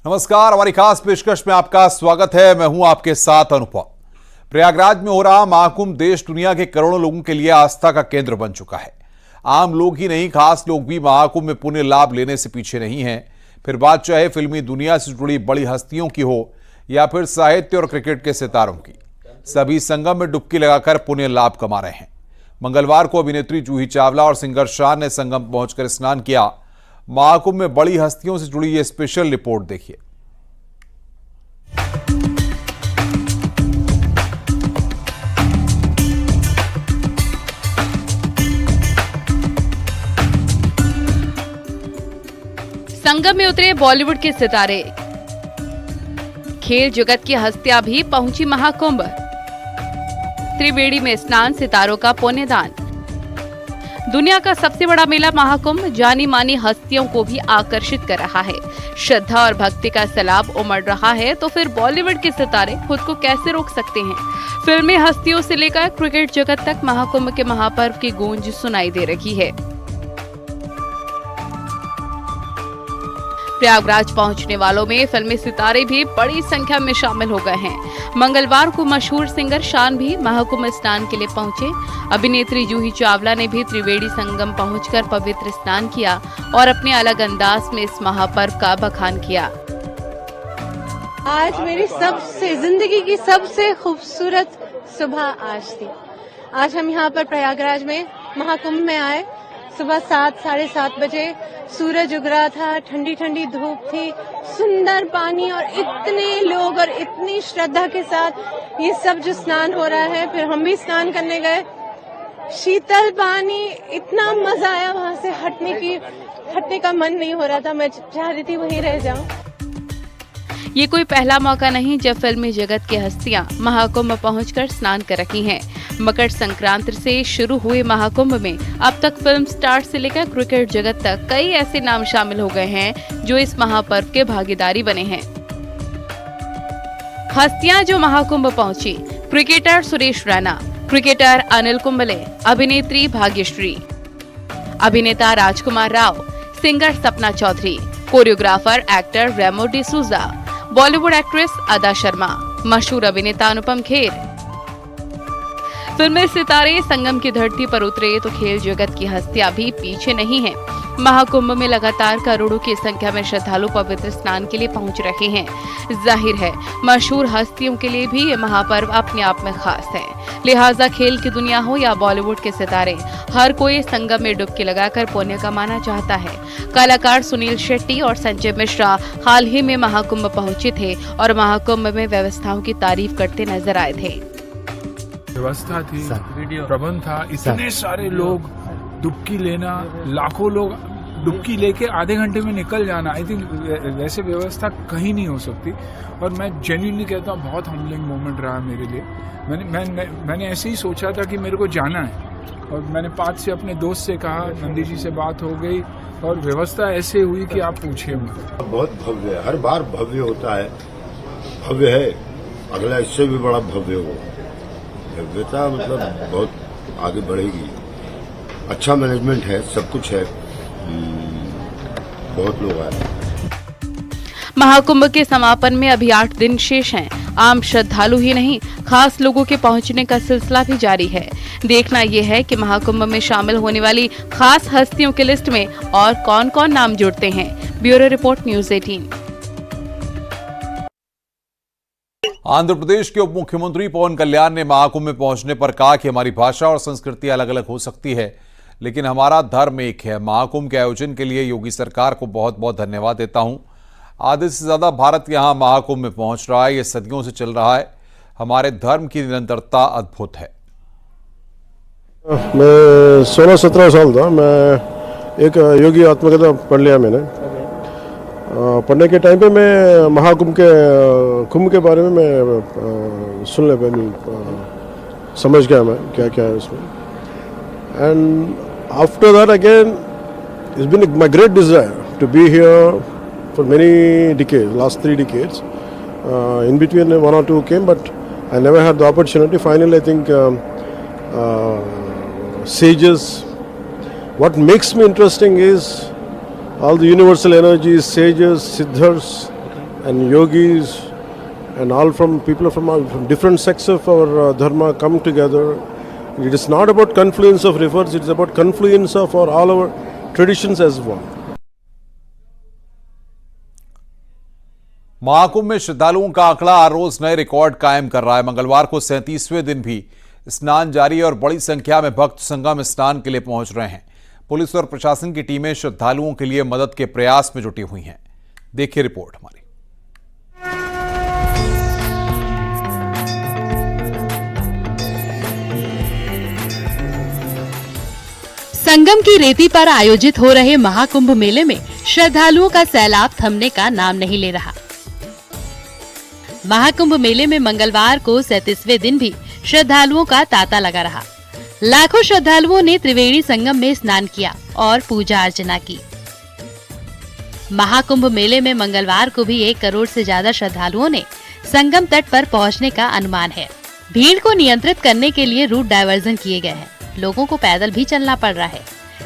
नमस्कार, हमारी खास पेशकश में आपका स्वागत है। मैं हूं आपके साथ अनुपम। प्रयागराज में हो रहा महाकुंभ देश दुनिया के करोड़ों लोगों के लिए आस्था का केंद्र बन चुका है। आम लोग ही नहीं, खास लोग भी महाकुंभ में पुण्य लाभ लेने से पीछे नहीं हैं। फिर बात चाहे फिल्मी दुनिया से जुड़ी बड़ी हस्तियों की हो या फिर साहित्य और क्रिकेट के सितारों की, सभी संगम में डुबकी लगाकर पुण्य लाभ कमा रहे हैं। मंगलवार को अभिनेत्री जूही चावला और सिंगर शान ने संगम पहुंचकर स्नान किया। महाकुंभ में बड़ी हस्तियों से जुड़ी ये स्पेशल रिपोर्ट देखिए। संगम में उतरे बॉलीवुड के सितारे, खेल जगत की हस्तियां भी पहुंची महाकुंभ। त्रिवेणी में स्नान, सितारों का पुण्यदान। दुनिया का सबसे बड़ा मेला महाकुंभ जानी मानी हस्तियों को भी आकर्षित कर रहा है। श्रद्धा और भक्ति का सैलाब उमड़ रहा है, तो फिर बॉलीवुड के सितारे खुद को कैसे रोक सकते हैं। फिल्मी हस्तियों से लेकर क्रिकेट जगत तक महाकुंभ के महापर्व की गूंज सुनाई दे रही है। प्रयागराज पहुंचने वालों में फिल्मी सितारे भी बड़ी संख्या में शामिल हो गए हैं। मंगलवार को मशहूर सिंगर शान भी महाकुंभ स्नान के लिए पहुंचे। अभिनेत्री जूही चावला ने भी त्रिवेणी संगम पहुंचकर पवित्र स्नान किया और अपने अलग अंदाज में इस महापर्व का बखान किया। आज मेरी जिंदगी की सबसे खूबसूरत सुबह आज थी। आज हम यहाँ पर प्रयागराज में महाकुंभ में आए। सुबह 7-7:30 बजे सूरज उग रहा था, ठंडी ठंडी धूप थी, सुंदर पानी और इतने लोग और इतनी श्रद्धा के साथ ये सब जो स्नान हो रहा है। फिर हम भी स्नान करने गए। शीतल पानी, इतना मजा आया, वहां से हटने का मन नहीं हो रहा था। मैं चाह रही थी वहीं रह जाऊं। ये कोई पहला मौका नहीं जब फिल्मी जगत की हस्तियां महाकुंभ पहुंचकर स्नान कर रही हैं। मकर संक्रांति से शुरू हुए महाकुंभ में अब तक फिल्म स्टार से लेकर क्रिकेट जगत तक कई ऐसे नाम शामिल हो गए हैं जो इस महापर्व के भागीदारी बने हैं। हस्तियां जो महाकुंभ पहुंची: क्रिकेटर सुरेश रैना, क्रिकेटर अनिल कुंबले, अभिनेत्री भाग्यश्री, अभिनेता राजकुमार Rao, singer Sapna Chaudhary, choreographer actor Remo D'Souza, Bollywood actress अदा शर्मा, मशहूर अभिनेता अनुपम खेर। फिल्मी सितारे संगम की धरती पर उतरे तो खेल जगत की हस्तियां भी पीछे नहीं हैं। महाकुंभ में लगातार करोड़ों की संख्या में श्रद्धालु पवित्र स्नान के लिए पहुंच रहे हैं। जाहिर है मशहूर हस्तियों के लिए भी ये महापर्व अपने आप में खास है। लिहाजा खेल की दुनिया हो या बॉलीवुड के सितारे, हर कोई संगम में डुबकी लगाकर पुण्य कमाना चाहता है। कलाकार सुनील शेट्टी और संजय मिश्रा हाल ही में महाकुंभ पहुंचे थे और महाकुंभ में व्यवस्थाओं की तारीफ करते नजर आए थे। व्यवस्था थी, प्रबंध था, इतने सारे लोग डुबकी लेना, लाखों लोग डुबकी लेके आधे घंटे में निकल जाना। आई थिंक वैसे व्यवस्था कहीं नहीं हो सकती। और मैं जेन्युइनली कहता हूँ, बहुत हम्बलिंग मोमेंट रहा मेरे लिए। मैंने ऐसे ही सोचा था कि मेरे को जाना है और मैंने 5 से अपने दोस्त से कहा, नंदी जी से बात हो गई और व्यवस्था ऐसे हुई कि आप पूछिए मत। बहुत भव्य है, हर बार भव्य होता है, भव्य है, अगला इससे भी बड़ा भव्य हो। भव्यता मतलब बहुत आगे बढ़ेगी। अच्छा मैनेजमेंट है, सब कुछ है, बहुत लोग आए। महाकुंभ के समापन में अभी 8 दिन शेष हैं। आम श्रद्धालु ही नहीं, खास लोगों के पहुंचने का सिलसिला भी जारी है। देखना यह है कि महाकुंभ में शामिल होने वाली खास हस्तियों की लिस्ट में और कौन कौन नाम जुड़ते हैं। Bureau report, news 18। Andhra Pradesh के उप मुख्यमंत्री पवन कल्याण ने महाकुंभ में पहुंचने पर कहा कि हमारी भाषा और संस्कृति अलग अलग हो सकती है, लेकिन हमारा धर्म एक है। महाकुंभ के आयोजन के लिए योगी सरकार को बहुत बहुत धन्यवाद देता हूं। आधे से ज्यादा भारत यहां महाकुंभ में पहुंच रहा है। यह सदियों से चल रहा है। हमारे धर्म की निरंतरता अद्भुत है। मैं 16-17 साल था। मैं एक योगी आत्मकथा पढ़ लिया मैंने। पढ़ने के टाइम पे मैं महाकुंभ कुंभ के बारे में मैं सुन ले समझ गया मैं क्या क्या है उसमें। And after that again it's been my great desire to be here for many decades, last 3 decades. In between 1 or 2 came, but I never had the opportunity. Finally, I think sages. What makes me interesting is all the universal energies, sages, siddhas, and yogis and all from people from different sects of our dharma come together. It is not about confluence of rivers, it is about confluence of all our traditions as one. Mahakumbh में श्रद्धालुओं का आंकड़ा हर रोज नए record कायम कर रहा है। मंगलवार को 37वें दिन भी स्नान जारी है और बड़ी संख्या में भक्त संगम स्नान के लिए पहुंच रहे हैं। पुलिस और प्रशासन की टीमें श्रद्धालुओं के लिए मदद के प्रयास में जुटी हुई हैं। देखिए रिपोर्ट हमारी। संगम की रेती पर आयोजित हो रहे महाकुंभ मेले में श्रद्धालुओं का सैलाब थमने का नाम नहीं ले रहा। महाकुंभ मेले में मंगलवार को 37वें दिन भी श्रद्धालुओं का तांता लगा रहा। लाखों श्रद्धालुओं ने त्रिवेणी संगम में स्नान किया और पूजा अर्चना की। महाकुंभ मेले में मंगलवार को भी 1 करोड़ से ज्यादा श्रद्धालुओं ने संगम तट पर पहुंचने का अनुमान है। भीड़ को नियंत्रित करने के लिए रूट डायवर्जन किए गए हैं। लोगों को पैदल भी चलना पड़ रहा है।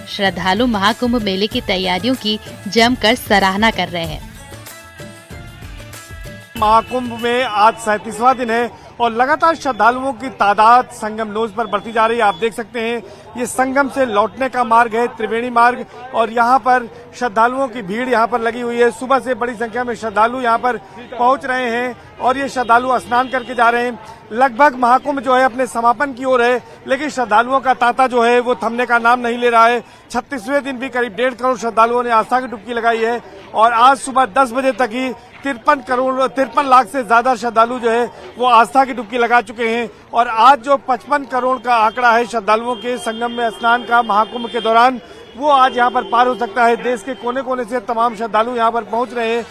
श्रद्धालु महाकुंभ मेले की तैयारियों की जमकर सराहना कर रहे हैं। महाकुंभ में आज 37वां दिन है और लगातार श्रद्धालुओं की तादाद संगम नोज पर बढ़ती जा रही है। आप देख सकते हैं ये संगम से लौटने का मार्ग है, त्रिवेणी मार्ग, और यहाँ पर श्रद्धालुओं की भीड़ यहाँ पर लगी हुई है। सुबह से बड़ी संख्या में श्रद्धालु यहाँ पर पहुंच रहे हैं और ये श्रद्धालु स्नान करके जा रहे हैं। लगभग महाकुंभ जो है अपने समापन की ओर है, लेकिन श्रद्धालुओं का तांता जो है वो थमने का नाम नहीं ले रहा है। 36वें दिन भी करीब 1.5 करोड़ श्रद्धालुओं ने आस्था की डुबकी लगाई है और आज सुबह 10 बजे तक ही 53 लाख से ज्यादा श्रद्धालु जो है वो आस्था की डुबकी लगा चुके हैं। और आज जो 55 करोड़ का आंकड़ा है श्रद्धालुओं के संगम में स्नान का महाकुंभ के दौरान, वो आज यहाँ पर पार हो सकता है। देश के कोने कोने से तमाम श्रद्धालु यहाँ पर पहुँच रहे हैं।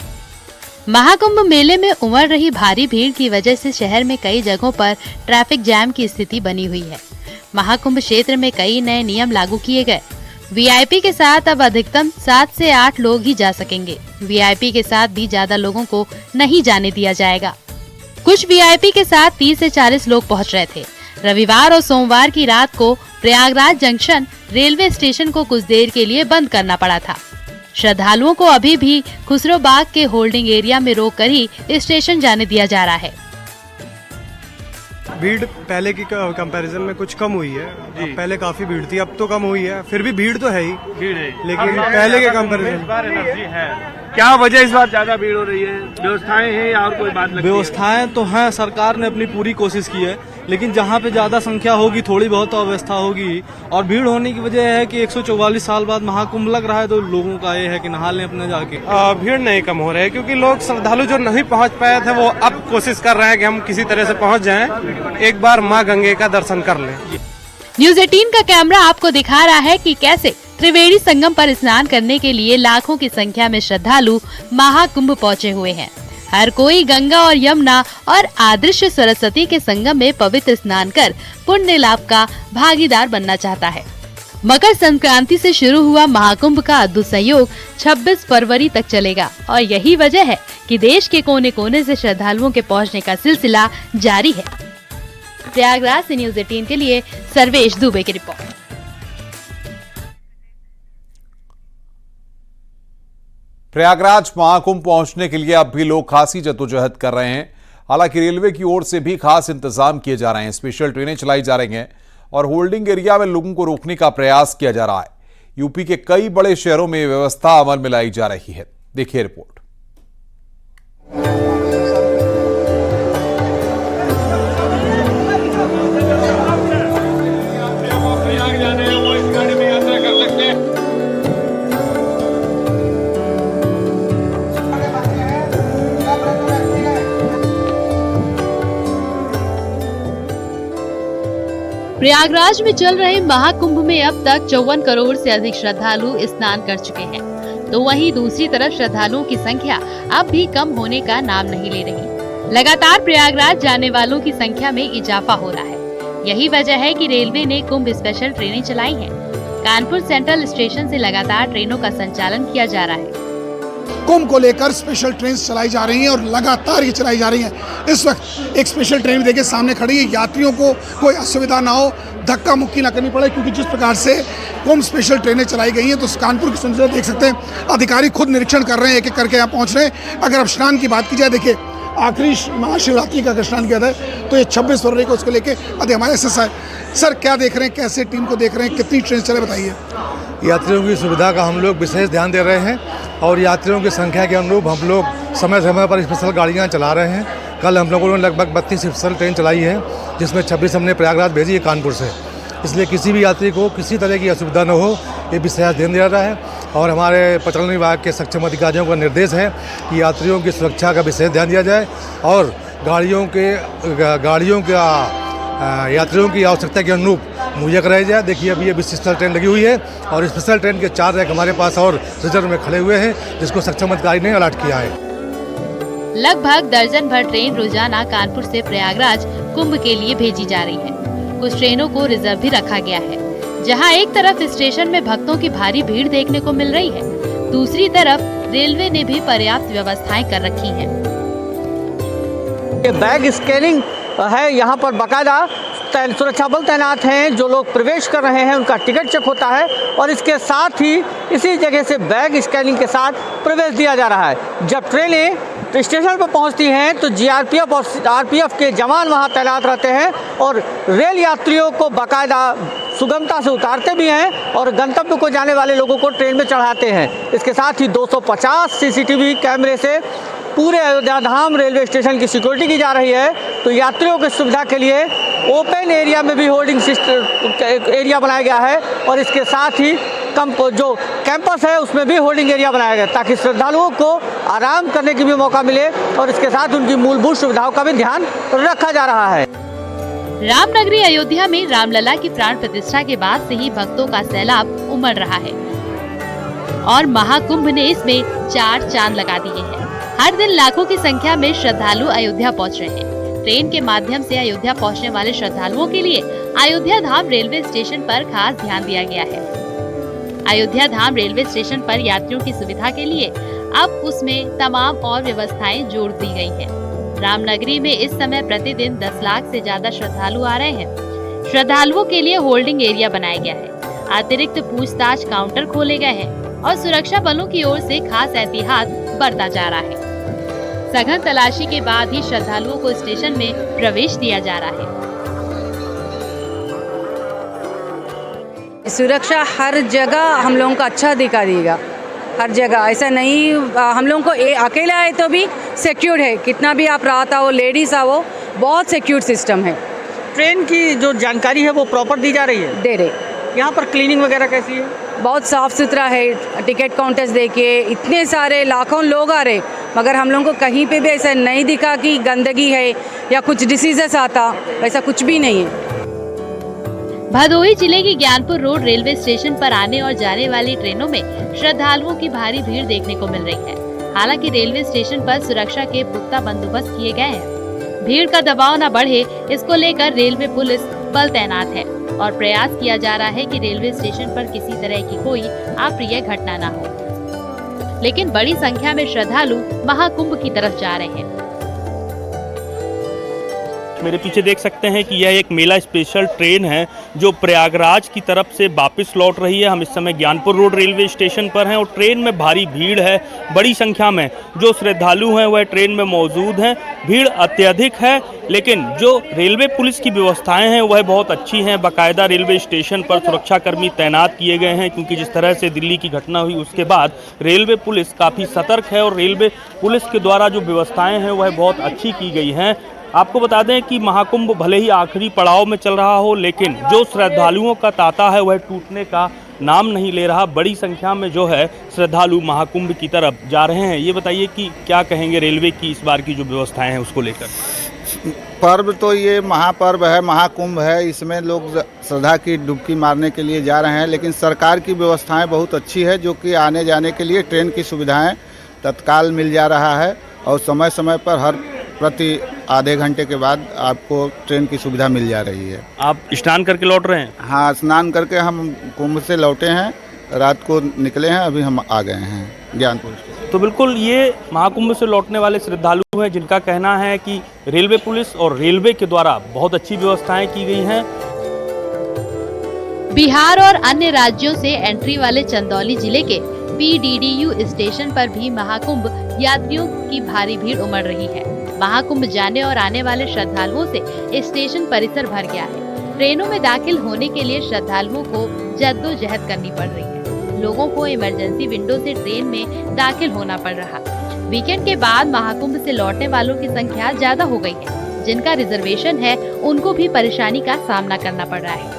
महाकुंभ मेले में उमड़ रही भारी भीड़ की वजह से शहर में कई जगहों पर ट्रैफिक जैम की स्थिति बनी हुई है। महाकुंभ क्षेत्र में कई नए नियम लागू किए गए। वीआईपी के साथ अब अधिकतम 7 से 8 लोग ही जा सकेंगे। वीआईपी के साथ भी ज्यादा लोगों को नहीं जाने दिया जाएगा। कुछ वीआईपी के साथ 30 से 40 लोग पहुंच रहे थे। रविवार और सोमवार की रात को प्रयागराज जंक्शन रेलवे स्टेशन को कुछ देर के लिए बंद करना पड़ा था। श्रद्धालुओं को अभी भी खुसरो बाग के होल्डिंग एरिया में रोककर ही स्टेशन जाने दिया जा रहा है। भीड़ पहले की कंपैरिजन में कुछ कम हुई है। अब पहले काफी भीड़ थी, अब तो कम हुई है। फिर भी भीड़ तो है ही, लेकिन पहले के कंपैरिजन क्या वजह इस बार ज्यादा भीड़ हो रही है? व्यवस्थाएं हैं या और कोई बात लगती है? व्यवस्थाएं तो हैं, सरकार ने अपनी पूरी कोशिश की है, लेकिन जहाँ पे ज्यादा संख्या होगी थोड़ी बहुत अव्यवस्था होगी। और भीड़ होने की वजह है कि 144 साल बाद महाकुंभ लग रहा है, तो लोगों का ये है कि नहा लें अपने जाके। भीड़ नहीं कम हो रही है, क्योंकि लोग श्रद्धालु जो नहीं पहुंच पाए थे वो अब कोशिश कर रहे हैं कि हम किसी तरह से पहुंच जाएं, एक बार माँ गंगे का दर्शन कर लें। न्यूज़ 18 का कैमरा आपको दिखा रहा है कि कैसे त्रिवेणी संगम पर स्नान करने के लिए लाखों की संख्या में श्रद्धालु महाकुंभ पहुंचे हुए हैं। हर कोई गंगा और यमुना और आदर्श सरस्वती के संगम में पवित्र स्नान कर पुण्य लाभ का भागीदार बनना चाहता है। मकर संक्रांति से शुरू हुआ महाकुंभ का अद्भुत संयोग 26 फरवरी तक चलेगा और यही वजह है कि देश के कोने कोने से श्रद्धालुओं के पहुंचने का सिलसिला जारी है। प्रयागराज से न्यूज़ 18 के लिए सर्वेश दुबे की रिपोर्ट। प्रयागराज महाकुंभ पहुंचने के लिए अब भी लोग खासी जद्दोजहद कर रहे हैं। हालांकि रेलवे की ओर से भी खास इंतजाम किए जा रहे हैं। स्पेशल ट्रेनें चलाई जा रही हैं और होल्डिंग एरिया में लोगों को रोकने का प्रयास किया जा रहा है। यूपी के कई बड़े शहरों में व्यवस्था अमल में लाई जा रही है। देखिए रिपोर्ट। प्रयागराज में चल रहे महाकुंभ में अब तक 54 करोड़ से अधिक श्रद्धालु स्नान कर चुके हैं, तो वहीं दूसरी तरफ श्रद्धालुओं की संख्या अब भी कम होने का नाम नहीं ले रही। लगातार प्रयागराज जाने वालों की संख्या में इजाफा हो रहा है। यही वजह है कि रेलवे ने कुंभ स्पेशल ट्रेनें चलाई हैं। कानपुर सेंट्रल स्टेशन से लगातार ट्रेनों का संचालन किया जा रहा है। कुंभ को लेकर स्पेशल ट्रेन चलाई जा रही हैं और लगातार ये चलाई जा रही हैं। इस वक्त एक स्पेशल ट्रेन देखिए सामने खड़ी है। यात्रियों को कोई असुविधा ना हो, धक्का मुक्की ना करनी पड़े, क्योंकि जिस प्रकार से कुंभ स्पेशल ट्रेनें चलाई गई हैं। तो कानपुर की सुंदरता देख सकते हैं, अधिकारी खुद निरीक्षण कर रहे हैं, एक एक करके यहाँ पहुँच रहे हैं। अगर अब स्नान की बात की जाए, देखिए आखिरी महाशिवरात्रि का स्नान किया था, तो ये 26 फरवरी को उसको लेके अभी हमारे SSI सर क्या देख रहे हैं, कैसे टीम को देख रहे हैं, कितनी ट्रेन चले बताइए। यात्रियों की सुविधा का हम लोग विशेष ध्यान दे रहे हैं और यात्रियों की संख्या के अनुरूप हम लोग समय समय पर स्पेशल गाड़ियाँ चला रहे हैं। कल हम लोगों ने लगभग 32 स्पेशल ट्रेन चलाई है, जिसमें 26 हमने प्रयागराज भेजी है कानपुर से। इसलिए किसी भी यात्री को किसी तरह की असुविधा न हो, ये विशेष ध्यान दिया रहा है। और हमारे परिचालन विभाग के सक्षम अधिकारियों का निर्देश है कि यात्रियों की सुरक्षा का विशेष ध्यान दिया जाए और गाड़ियों का यात्रियों की आवश्यकता के अनुरूप मुहैया कराई जाए। देखिए अभी ये स्पेशल ट्रेन लगी हुई है और स्पेशल ट्रेन के 4 रैक हमारे पास और रिजर्व में खड़े हुए हैं, जिसको सक्षम अधिकारी ने अलर्ट किया है। लगभग दर्जन भर ट्रेन रोजाना कानपुर से प्रयागराज कुंभ के लिए भेजी जा रही है। कुछ ट्रेनों को रिजर्व भी रखा गया है, जहां एक तरफ स्टेशन में भक्तों की भारी भीड़ देखने को मिल रही है, दूसरी तरफ रेलवे ने भी पर्याप्त व्यवस्थाएं कर रखी हैं। बैग स्कैनिंग है, यहाँ पर बाकायदा सुरक्षा बल तैनात हैं। जो लोग प्रवेश कर रहे हैं उनका टिकट चेक होता है और इसके साथ ही इसी जगह से बैग स्कैनिंग के साथ प्रवेश दिया जा रहा है। जब ट्रेनें स्टेशन पर पहुंचती हैं तो GRPF और RPF के जवान वहां तैनात रहते हैं और रेल यात्रियों को बाकायदा सुगमता से उतारते भी हैं और गंतव्य को जाने वाले लोगों को ट्रेन में चढ़ाते हैं। इसके साथ ही 250 CCTV कैमरे से पूरे अयोध्या धाम रेलवे स्टेशन की सिक्योरिटी की जा रही है। तो यात्रियों की सुविधा के लिए ओपन एरिया में भी होल्डिंग सिस्टम एरिया बनाया गया है और इसके साथ ही जो कैंपस है उसमें भी होल्डिंग एरिया बनाया गया ताकि श्रद्धालुओं को आराम करने की भी मौका मिले और इसके साथ उनकी मूलभूत सुविधाओं का भी ध्यान रखा जा रहा है। रामनगरी अयोध्या में रामलला की प्राण प्रतिष्ठा के बाद से ही भक्तों का सैलाब उमड़ रहा है और महाकुंभ ने इसमें 4 चांद लगा दिए हैं। हर दिन लाखों की संख्या में श्रद्धालु अयोध्या पहुंच रहे हैं। ट्रेन के माध्यम से अयोध्या पहुंचने वाले श्रद्धालुओं के लिए अयोध्या धाम रेलवे स्टेशन पर खास ध्यान दिया गया है। अयोध्या धाम रेलवे स्टेशन पर यात्रियों की सुविधा के लिए अब उसमें तमाम और व्यवस्थाएं जोड़ दी गई हैं। रामनगरी में इस समय प्रतिदिन 10 लाख से ज्यादा श्रद्धालु आ रहे हैं। श्रद्धालुओं के लिए होल्डिंग एरिया बनाया गया है, अतिरिक्त पूछताछ काउंटर खोले गए हैं और सुरक्षा बलों की ओर से खास एहतियात बरता जा रहा है। सघन तलाशी के बाद ही श्रद्धालुओं को स्टेशन में प्रवेश दिया जा रहा है। सुरक्षा हर जगह हम लोगों को अच्छा दिखा देगा, हर जगह ऐसा नहीं हम लोगों को अकेला है तो भी सिक्योर्ड है। कितना भी आप रात आओ, लेडीज आओ, बहुत सिक्योर्ड सिस्टम है। ट्रेन की जो जानकारी है वो प्रॉपर दी जा रही है? दे रहे। यहाँ पर क्लीनिंग वगैरह कैसी है? बहुत साफ सुथरा है। टिकट काउंटर्स देखिए, इतने सारे लाखों लोग आ रहे, मगर हम लोगों को कहीं पे भी ऐसा नहीं दिखा कि गंदगी है या कुछ डिसीजेस आता, ऐसा कुछ भी नहीं है। भदोही जिले की ज्ञानपुर रोड रेलवे स्टेशन पर आने और जाने वाली ट्रेनों में श्रद्धालुओं की भारी भीड़ देखने को मिल रही है। हालांकि रेलवे स्टेशन पर सुरक्षा के पुख्ता बंदोबस्त किए गए हैं। भीड़ का दबाव न बढ़े, इसको लेकर रेलवे पुलिस बल तैनात है और प्रयास किया जा रहा है कि रेलवे स्टेशन पर किसी तरह की कोई अप्रिय घटना न हो। लेकिन बड़ी संख्या में श्रद्धालु महाकुंभ की तरफ जा रहे हैं। मेरे पीछे देख सकते हैं कि यह एक मेला स्पेशल ट्रेन है जो प्रयागराज की तरफ से वापस लौट रही है। हम इस समय ज्ञानपुर रोड रेलवे स्टेशन पर हैं और ट्रेन में भारी भीड़ है। बड़ी संख्या में जो श्रद्धालु हैं वह ट्रेन में मौजूद हैं। भीड़ अत्यधिक है, लेकिन जो रेलवे पुलिस की व्यवस्थाएं हैं वह बहुत अच्छी हैं। बाकायदा रेलवे स्टेशन पर सुरक्षाकर्मी तैनात किए गए हैं, क्योंकि जिस तरह से दिल्ली की घटना हुई उसके बाद रेलवे पुलिस काफ़ी सतर्क है और रेलवे पुलिस के द्वारा जो व्यवस्थाएं हैं वह बहुत अच्छी की गई हैं। आपको बता दें कि महाकुंभ भले ही आखिरी पड़ाव में चल रहा हो, लेकिन जो श्रद्धालुओं का तांता है वह टूटने का नाम नहीं ले रहा। बड़ी संख्या में जो है श्रद्धालु महाकुंभ की तरफ जा रहे हैं। ये बताइए कि क्या कहेंगे रेलवे की इस बार की जो व्यवस्थाएं हैं उसको लेकर? पर्व तो ये महापर्व है, महाकुंभ है, इसमें लोग श्रद्धा की डुबकी मारने के लिए जा रहे हैं। लेकिन सरकार की व्यवस्थाएं बहुत अच्छी है, जो कि आने जाने के लिए ट्रेन की सुविधाएं तत्काल मिल जा रहा है और समय समय पर हर प्रति आधे घंटे के बाद आपको ट्रेन की सुविधा मिल जा रही है। आप स्नान करके लौट रहे हैं? हाँ, स्नान करके हम कुंभ से लौटे हैं, रात को निकले हैं, अभी हम आ गए हैं ज्ञानपुर से। तो बिल्कुल ये महाकुंभ से लौटने वाले श्रद्धालु हैं जिनका कहना है कि रेलवे पुलिस और रेलवे के द्वारा बहुत अच्छी व्यवस्थाएं की गई हैं। बिहार और अन्य राज्यों से एंट्री वाले चंदौली जिले के PDDU स्टेशन पर भी महाकुंभ यात्रियों की भारी भीड़ उमड़ रही है। महाकुंभ जाने और आने वाले श्रद्धालुओं से स्टेशन परिसर भर गया है। ट्रेनों में दाखिल होने के लिए श्रद्धालुओं को जद्दोजहद करनी पड़ रही है। लोगों को इमरजेंसी विंडो से ट्रेन में दाखिल होना पड़ रहा। वीकेंड के बाद महाकुंभ से लौटने वालों की संख्या ज्यादा हो गई है। जिनका रिजर्वेशन है उनको भी परेशानी का सामना करना पड़ रहा है।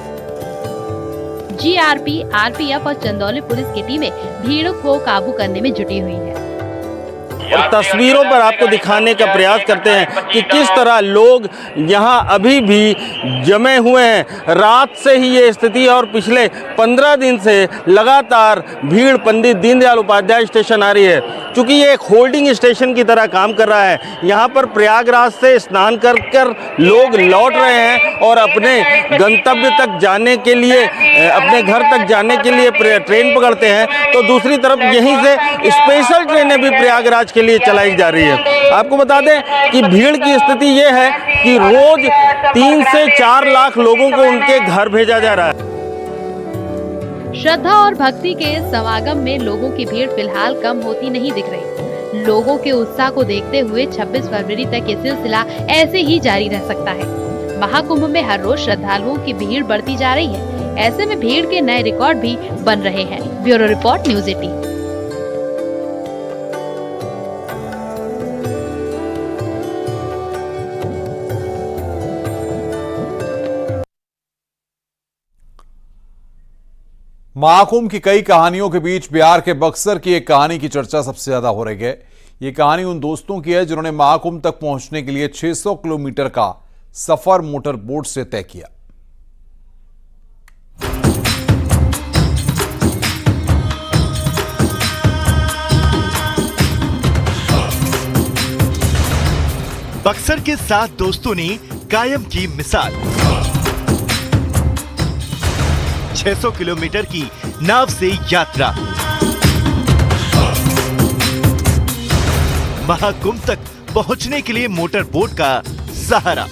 GRP, RPF और चंदौली पुलिस की टीमें भीड़ को काबू करने में जुटी हुई है। और तस्वीरों पर आपको दिखाने का प्रयास करते हैं कि किस तरह लोग यहाँ अभी भी जमे हुए हैं। रात से ही ये स्थिति और पिछले 15 दिन से लगातार भीड़ पंडित दीनदयाल उपाध्याय स्टेशन आ रही है। चूँकि ये एक होल्डिंग स्टेशन की तरह काम कर रहा है। यहाँ पर प्रयागराज से स्नान कर लोग लौट रहे हैं और अपने गंतव्य तक जाने के लिए, अपने घर तक जाने के लिए ट्रेन पकड़ते हैं। तो दूसरी तरफ यहीं से स्पेशल ट्रेनें भी प्रयागराज के लिए चलाई जा रही है। आपको बता दें कि भीड़ की स्थिति ये है कि रोज 3 से 4 लाख लोगों को उनके घर भेजा जा रहा है। श्रद्धा और भक्ति के समागम में लोगों की भीड़ फिलहाल कम होती नहीं दिख रही। लोगों के उत्साह को देखते हुए 26 फरवरी तक ये सिलसिला ऐसे ही जारी रह सकता है। महाकुंभ में हर रोज श्रद्धालुओं की भीड़ बढ़ती जा रही है। ऐसे में भीड़ के नए रिकॉर्ड भी बन रहे हैं। Bureau report, news 18। महाकुंभ की कई कहानियों के बीच बिहार के बक्सर की एक कहानी की चर्चा सबसे ज्यादा हो रही है। ये कहानी उन दोस्तों की है जिन्होंने महाकुंभ तक पहुंचने के लिए 600 किलोमीटर का सफर मोटर बोट से तय किया। बक्सर के 7 दोस्तों ने कायम की मिसाल। 600 किलोमीटर की नाव से यात्रा, महाकुंभ तक पहुंचने के लिए मोटर बोट का सहारा।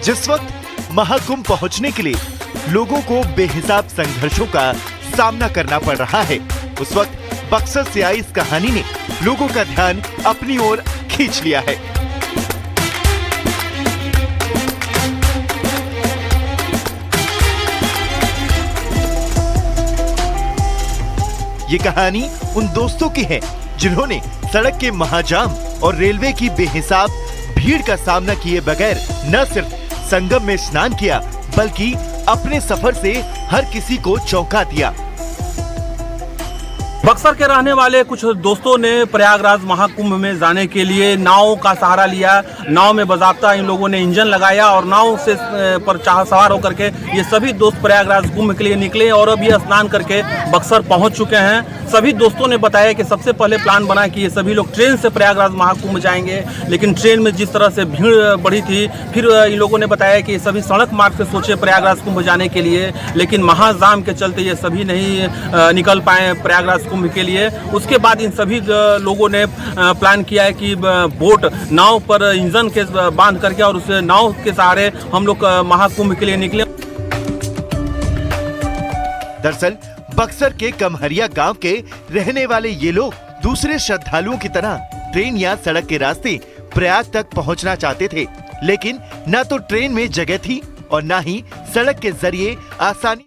जिस वक्त महाकुंभ पहुंचने के लिए लोगों को बेहिसाब संघर्षों का सामना करना पड़ रहा है, उस वक्त बक्सर से आई इस कहानी ने लोगों का ध्यान अपनी ओर खींच लिया है। ये कहानी उन दोस्तों की है जिन्होंने सड़क के महाजाम और रेलवे की बेहिसाब भीड़ का सामना किए बगैर न सिर्फ संगम में स्नान किया, बल्कि अपने सफर से हर किसी को चौंका दिया। बक्सर के रहने वाले कुछ दोस्तों ने प्रयागराज महाकुंभ में जाने के लिए नाव का सहारा लिया। नाव में बाज़ाब्ता इन लोगों ने इंजन लगाया और नाव से पर सवार होकर के ये सभी दोस्त प्रयागराज कुंभ के लिए निकले और अब ये स्नान करके बक्सर पहुंच चुके हैं। सभी दोस्तों ने बताया कि सबसे पहले प्लान बना कि ये सभी लोग ट्रेन से प्रयागराज महाकुंभ जाएंगे, लेकिन ट्रेन में जिस तरह से भीड़ बढ़ी थी, फिर इन लोगों ने बताया कि सभी सड़क मार्ग से सोचे प्रयागराज कुंभ जाने के लिए, लेकिन महाजाम के चलते ये सभी नहीं निकल पाए प्रयागराज कुंभ के लिए। उसके बाद इन सभी लोगों ने प्लान किया है कि बोट नाव पर इंजन के बांध करके और उस नाव के सहारे हम लोग महाकुंभ के लिए निकले। दरअसल बक्सर के कमहरिया गांव के रहने वाले ये लोग दूसरे श्रद्धालुओं की तरह ट्रेन या सड़क के रास्ते प्रयाग तक पहुंचना चाहते थे, लेकिन न तो ट्रेन में जगह थी और न ही सड़क के जरिए आसानी।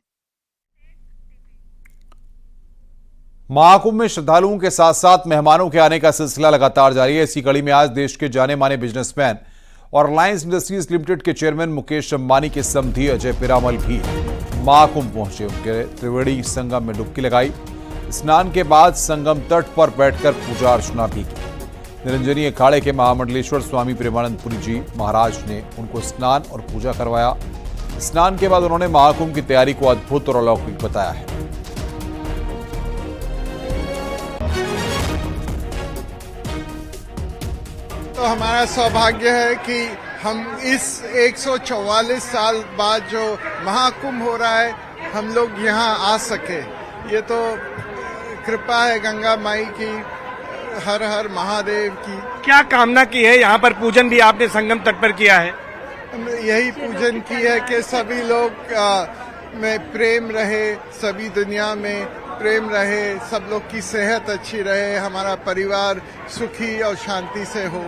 महाकुंभ में श्रद्धालुओं के साथ साथ मेहमानों के आने का सिलसिला लगातार जारी है। इसी कड़ी में आज देश के जाने माने बिजनेसमैन और रिलायंस इंडस्ट्रीज लिमिटेड के चेयरमैन मुकेश अंबानी के समधी अजय पिरामल भी महाकुंभ पहुंचे। उनके त्रिवेणी संगम में डुबकी लगाई। स्नान के बाद संगम तट पर बैठकर पूजा अर्चना भी की। निरंजनी अखाड़े के महामंडलेश्वर स्वामी प्रेमानंदपुरी जी महाराज ने उनको स्नान और पूजा करवाया। स्नान के बाद उन्होंने महाकुंभ की तैयारी को अद्भुत और अलौकिक बताया है। तो हमारा सौभाग्य है कि हम इस 144 साल बाद जो महाकुंभ हो रहा है, हम लोग यहाँ आ सके। ये तो कृपा है गंगा माई की, हर हर महादेव की। क्या कामना की है? यहाँ पर पूजन भी आपने संगम तट पर किया है। यही पूजन की है कि सभी लोग में प्रेम रहे, सभी दुनिया में प्रेम रहे, सब लोग की सेहत अच्छी रहे, हमारा परिवार सुखी और शांति से हो।